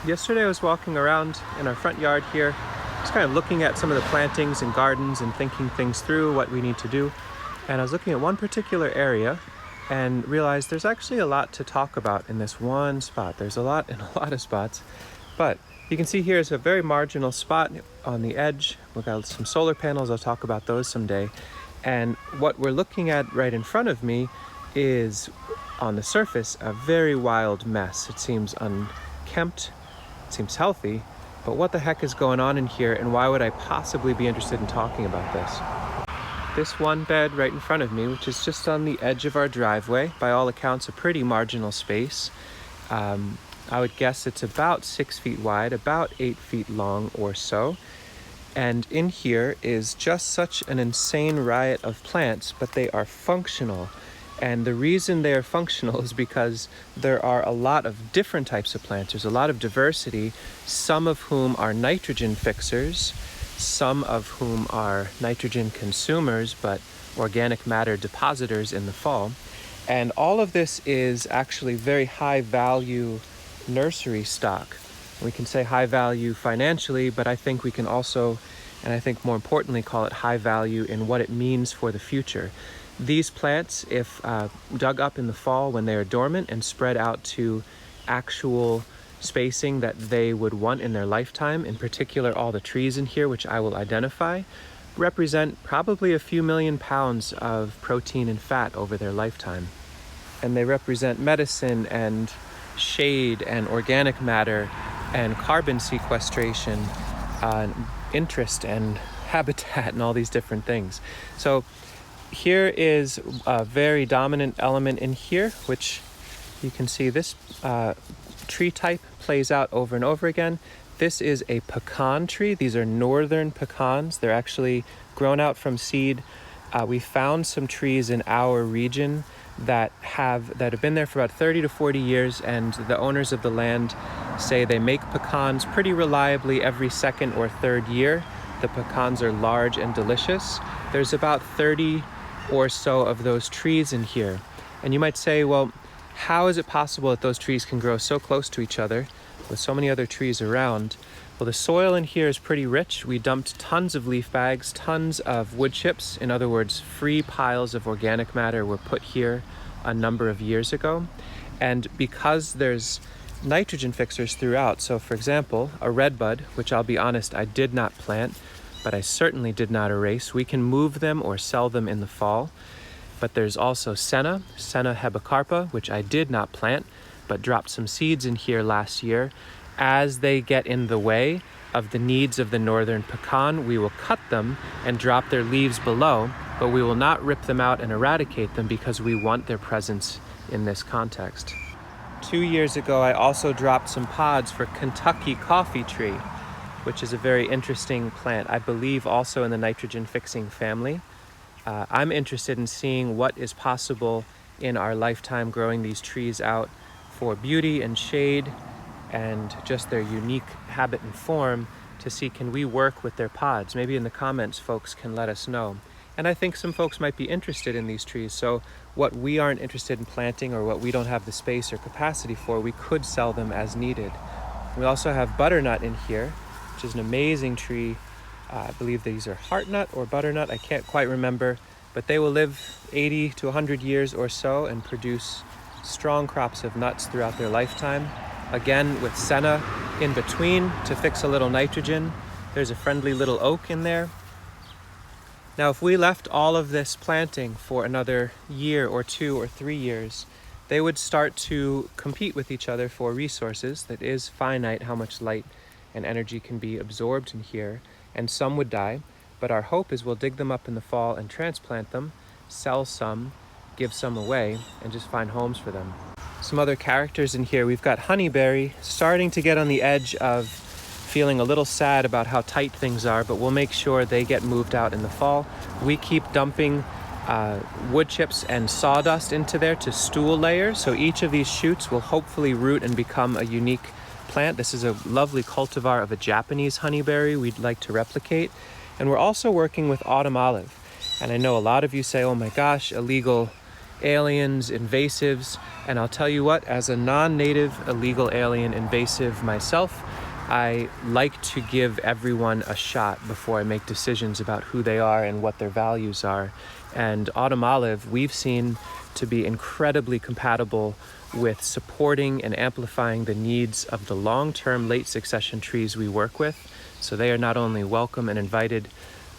Yesterday I was walking around in our front yard here, just kind of looking at some of the plantings and gardens and thinking things through, what we need to do. And I was looking at one particular area and realized there's actually a lot to talk about in this one spot. There's a lot in a lot of spots, but you can see here is a very marginal spot on the edge. We've got some solar panels. I'll talk about those someday. And what we're looking at right in front of me is, on the surface, a very wild mess. It seems unkempt. It seems healthy, but what the heck is going on in here, and why would I possibly be interested in talking about this? This one bed right in front of me, which is just on the edge of our driveway, by all accounts a pretty marginal space. I would guess it's about 6 feet wide, about 8 feet long or so. And in here is just such an insane riot of plants, but they are functional. And the reason they are functional is because there are a lot of different types of plants. There's a lot of diversity, some of whom are nitrogen fixers, some of whom are nitrogen consumers, but organic matter depositors in the fall. And all of this is actually very high value nursery stock. We can say high value financially, but I think we can also, and I think more importantly, call it high value in what it means for the future. These plants, if dug up in the fall when they are dormant and spread out to actual spacing that they would want in their lifetime, in particular all the trees in here, which I will identify, represent probably a few million pounds of protein and fat over their lifetime. And they represent medicine and shade and organic matter and carbon sequestration, interest and habitat and all these different things. So here is a very dominant element in here, which you can see this tree type plays out over and over again. This is a pecan tree. These are northern pecans. They're actually grown out from seed. We found some trees in our region that have been there for about 30 to 40 years, and the owners of the land say they make pecans pretty reliably every second or third year. The pecans are large and delicious. There's about 30 or so of those trees in here. And you might say, well, how is it possible that those trees can grow so close to each other with so many other trees around? Well, the soil in here is pretty rich. We dumped tons of leaf bags, tons of wood chips. In other words, free piles of organic matter were put here a number of years ago. And because there's nitrogen fixers throughout, so for example, a redbud, which I'll be honest, I did not plant, but I certainly did not erase. We can move them or sell them in the fall. But there's also senna hebecarpa, which I did not plant, but dropped some seeds in here last year. As they get in the way of the needs of the northern pecan, we will cut them and drop their leaves below, but we will not rip them out and eradicate them because we want their presence in this context. 2 years ago, I also dropped some pods for Kentucky coffee tree, which is a very interesting plant, I believe also in the nitrogen fixing family. I'm interested in seeing what is possible in our lifetime growing these trees out for beauty and shade and just their unique habit and form, to see, can we work with their pods? Maybe in the comments folks can let us know. And I think some folks might be interested in these trees, so what we aren't interested in planting or what we don't have the space or capacity for, we could sell them as needed. We also have butternut in here, which is an amazing tree. I believe these are heartnut or butternut, I can't quite remember, but they will live 80 to 100 years or so and produce strong crops of nuts throughout their lifetime. Again, with senna in between to fix a little nitrogen. There's a friendly little oak in there. Now, if we left all of this planting for another year or 2 or 3 years, they would start to compete with each other for resources. That is finite how much light and energy can be absorbed in here, and some would die. But our hope is we'll dig them up in the fall and transplant them, sell some, give some away, and just find homes for them. Some other characters in here. We've got honeyberry starting to get on the edge of feeling a little sad about how tight things are, but we'll make sure they get moved out in the fall. We keep dumping wood chips and sawdust into there to stool layers, so each of these shoots will hopefully root and become a unique plant. This is a lovely cultivar of a Japanese honeyberry we'd like to replicate. And we're also working with autumn olive. And I know a lot of you say, oh my gosh, illegal aliens, invasives, and I'll tell you what, as a non-native illegal alien invasive myself, I like to give everyone a shot before I make decisions about who they are and what their values are. And autumn olive, we've seen to be incredibly compatible with supporting and amplifying the needs of the long-term late succession trees we work with. So they are not only welcome and invited,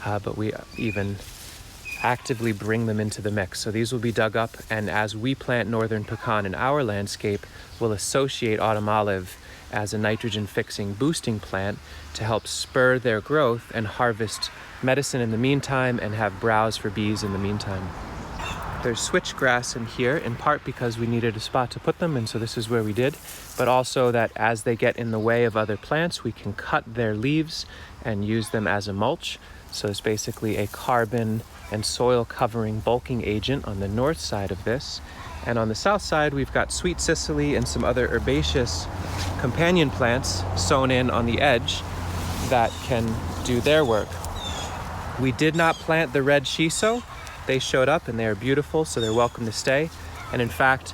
but we even actively bring them into the mix. So these will be dug up, and as we plant northern pecan in our landscape, we'll associate autumn olive as a nitrogen fixing boosting plant to help spur their growth and harvest medicine in the meantime and have browse for bees in the meantime. There's switchgrass in here, in part because we needed a spot to put them, and so this is where we did, but also that as they get in the way of other plants, we can cut their leaves and use them as a mulch. So it's basically a carbon and soil covering bulking agent on the north side of this. And on the south side, we've got sweet cicely and some other herbaceous companion plants sown in on the edge that can do their work. We did not plant the red shiso. They showed up and they are beautiful, so they're welcome to stay. And in fact,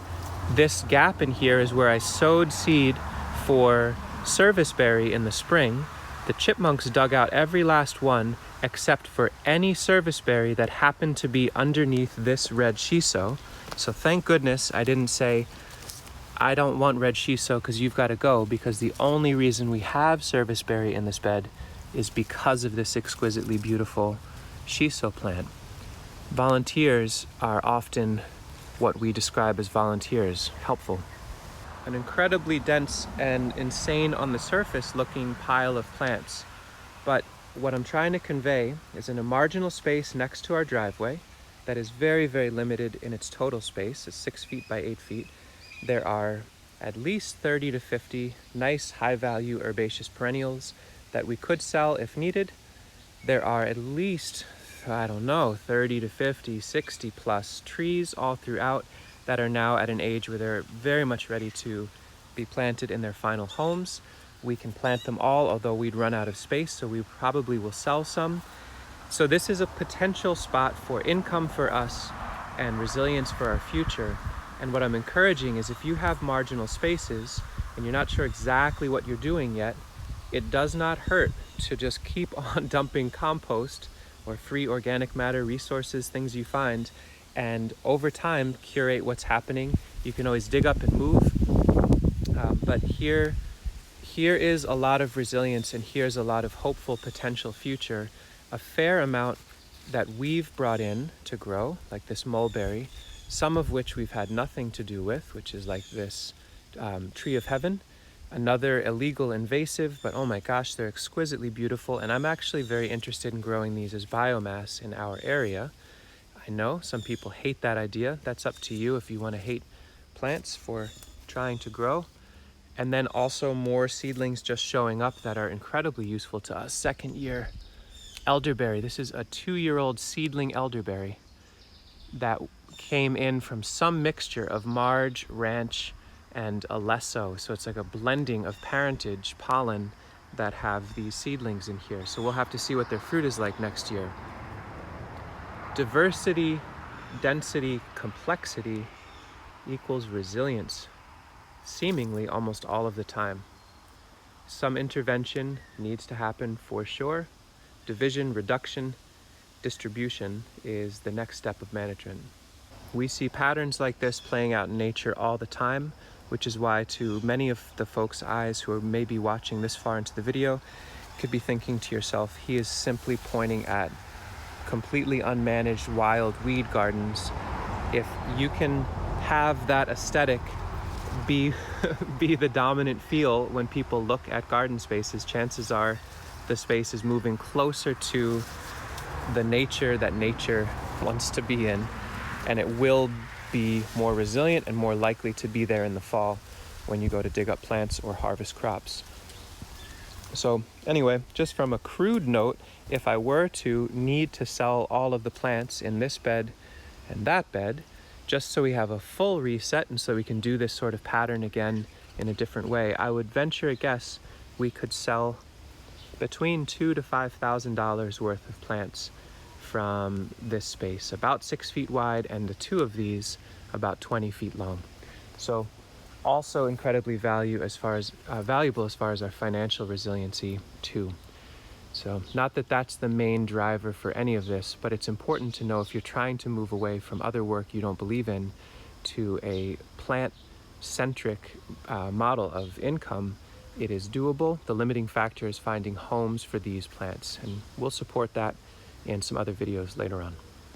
this gap in here is where I sowed seed for serviceberry in the spring. The chipmunks dug out every last one except for any serviceberry that happened to be underneath this red shiso. So thank goodness I didn't say, I don't want red shiso because you've got to go, because the only reason we have serviceberry in this bed is because of this exquisitely beautiful shiso plant. Volunteers are often what we describe as volunteers, helpful. An incredibly dense and insane on the surface looking pile of plants. But what I'm trying to convey is in a marginal space next to our driveway that is very, very limited in its total space. It's 6 feet by 8 feet. There are at least 30 to 50 nice high-value herbaceous perennials that we could sell if needed. There are at least, 30 to 50, 60 plus trees all throughout that are now at an age where they're very much ready to be planted in their final homes. We can plant them all, although we'd run out of space, so we probably will sell some. So this is a potential spot for income for us and resilience for our future. And what I'm encouraging is if you have marginal spaces and you're not sure exactly what you're doing yet, it does not hurt to just keep on dumping compost or free organic matter resources, things you find, and over time curate what's happening. You can always dig up and move, but here is a lot of resilience, and here's a lot of hopeful potential future. A fair amount that we've brought in to grow, like this mulberry, some of which we've had nothing to do with, which is like this tree of heaven. Another illegal invasive, but oh my gosh, they're exquisitely beautiful, and I'm actually very interested in growing these as biomass in our area. I know some people hate that idea. That's up to you if you want to hate plants for trying to grow. And then also more seedlings just showing up that are incredibly useful to us. Second year elderberry. This is a 2-year-old seedling elderberry that came in from some mixture of Marge, Ranch, and Alesso. So it's like a blending of parentage pollen that have these seedlings in here. So we'll have to see what their fruit is like next year. Diversity, density, complexity equals resilience, seemingly almost all of the time. Some intervention needs to happen for sure. Division, reduction, distribution is the next step of management. We see patterns like this playing out in nature all the time, which is why to many of the folks' eyes who are maybe watching this far into the video could be thinking to yourself, he is simply pointing at completely unmanaged wild weed gardens. If you can have that aesthetic be the dominant feel when people look at garden spaces, chances are the space is moving closer to the nature that nature wants to be in, and it will be more resilient and more likely to be there in the fall when you go to dig up plants or harvest crops. So anyway, just from a crude note, if I were to need to sell all of the plants in this bed and that bed, just so we have a full reset and so we can do this sort of pattern again in a different way, I would venture a guess we could sell between $2,000 to $5,000 worth of plants from this space, about 6 feet wide, and the two of these about 20 feet long. So also incredibly valuable as far as our financial resiliency too. So not that that's the main driver for any of this, but it's important to know if you're trying to move away from other work you don't believe in to a plant-centric model of income, it is doable. The limiting factor is finding homes for these plants, and we'll support that in some other videos later on.